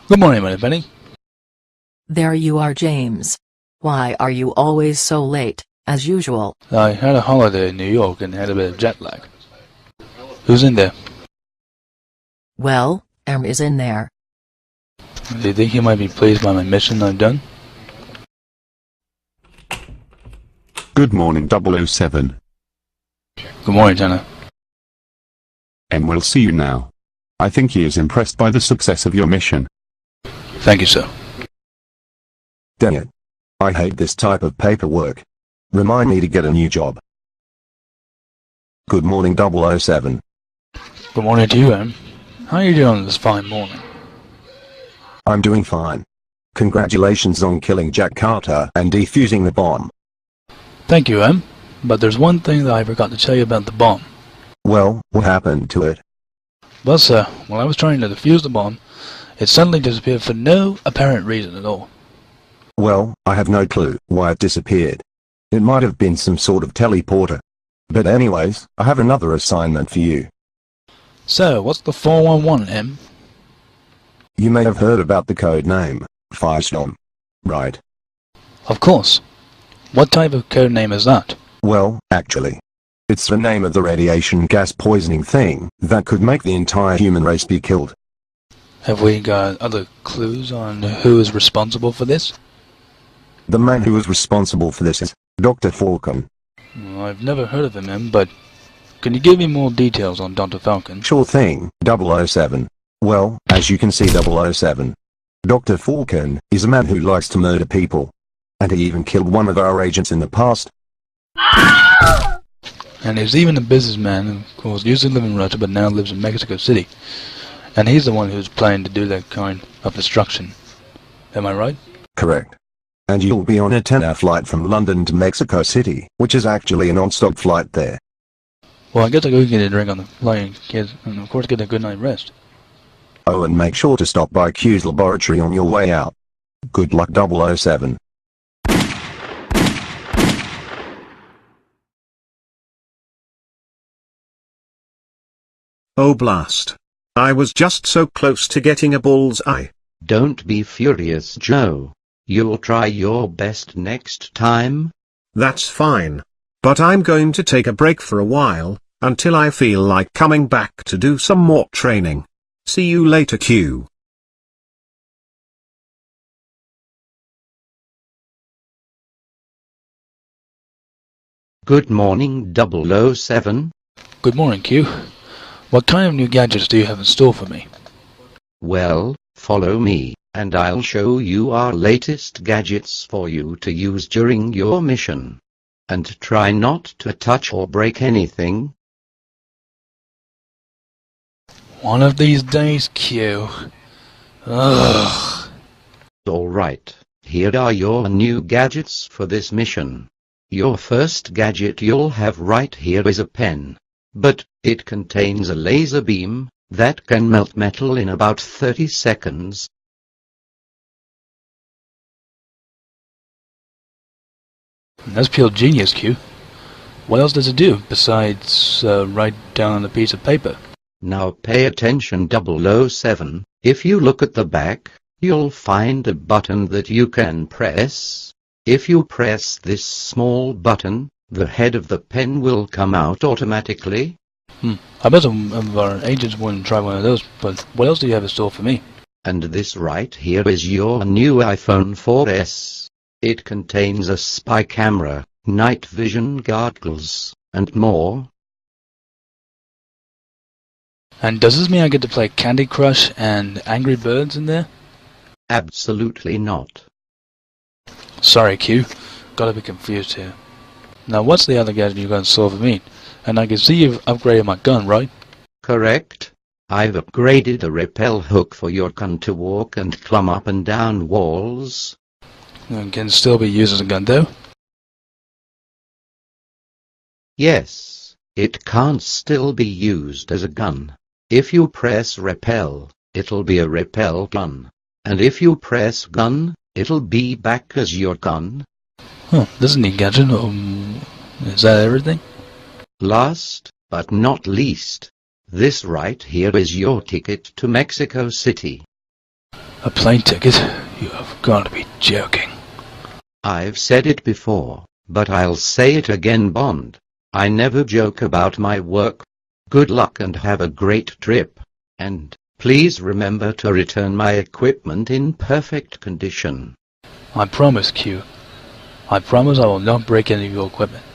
Good morning, my Benny. There you are, James. Why are you always so late, as usual? I had a holiday in New York and had a bit of jet lag. Who's in there? Well, is in there. Do you think he might be pleased by my mission I've done? Good morning, 007. Good morning, Tanner. We'll see you now. I think he is impressed by the success of your mission. Thank you, sir. Dang it. I hate this type of paperwork. Remind me to get a new job. Good morning, 007. Good morning to you, Em. How are you doing this fine morning? I'm doing fine. Congratulations on killing Jack Carter and defusing the bomb. Thank you, Em. But there's one thing that I forgot to tell you about the bomb. Well, what happened to it? Well, sir, while I was trying to defuse the bomb, it suddenly disappeared for no apparent reason at all. Well, I have no clue why it disappeared. It might have been some sort of teleporter. But anyways, I have another assignment for you. So, what's the 411, Em? You may have heard about the code name, FireStorm. Right. Of course. What type of code name is that? Well, actually, it's the name of the radiation gas poisoning thing that could make the entire human race be killed. Have we got other clues on who is responsible for this? The man who is responsible for this is Dr. Falcon. Well, I've never heard of him, Em, but can you give me more details on Dr. Falcon? Sure thing, 007. Well, as you can see, 007. Dr. Falcon is a man who likes to murder people. And he even killed one of our agents in the past. And he's even a businessman who, of course, used to live in Russia but now lives in Mexico City. And he's the one who's planning to do that kind of destruction. Am I right? Correct. And you'll be on a 10-hour flight from London to Mexico City, which is actually a non-stop flight there. Well, I guess I'll go get a drink on the plane, and of course get a good night rest. Oh, and make sure to stop by Q's laboratory on your way out. Good luck, 007. Oh blast. I was just so close to getting a bullseye. Don't be furious, Joe. You'll try your best next time. That's fine. But I'm going to take a break for a while, until I feel like coming back to do some more training. See you later, Q. Good morning, 007. Good morning, Q. What kind of new gadgets do you have in store for me? Well, follow me, and I'll show you our latest gadgets for you to use during your mission. And try not to touch or break anything. One of these days, Q. Ugh. Alright, here are your new gadgets for this mission. Your first gadget you'll have right here is a pen. But it contains a laser beam that can melt metal in about 30 seconds. That's pure genius, Q. What else does it do besides write down on a piece of paper? Now pay attention, 007. If you look at the back, you'll find a button that you can press. If you press this small button, the head of the pen will come out automatically. I bet some of our agents wouldn't try one of those, but what else do you have in store for me? And this right here is your new iPhone 4S. It contains a spy camera, night vision goggles, and more. And does this mean I get to play Candy Crush and Angry Birds in there? Absolutely not. Sorry, Q. Got a bit confused here. Now, what's the other gadget you got in store for me? And I can see you've upgraded my gun, right? Correct. I've upgraded the rappel hook for your gun to walk and climb up and down walls. And can still be used as a gun, though? Yes, it can't still be used as a gun. If you press rappel, it'll be a rappel gun. And if you press gun, it'll be back as your gun. Huh, this is a neat gadget. Is that everything? Last, but not least, this right here is your ticket to Mexico City. A plane ticket? You have got to be joking. I've said it before, but I'll say it again, Bond. I never joke about my work. Good luck and have a great trip. And please remember to return my equipment in perfect condition. I promise, Q. I promise I will not break any of your equipment.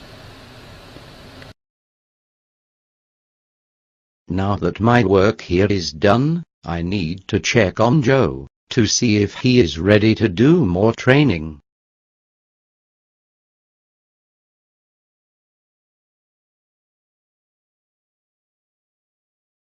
Now that my work here is done, I need to check on Joe, to see if he is ready to do more training.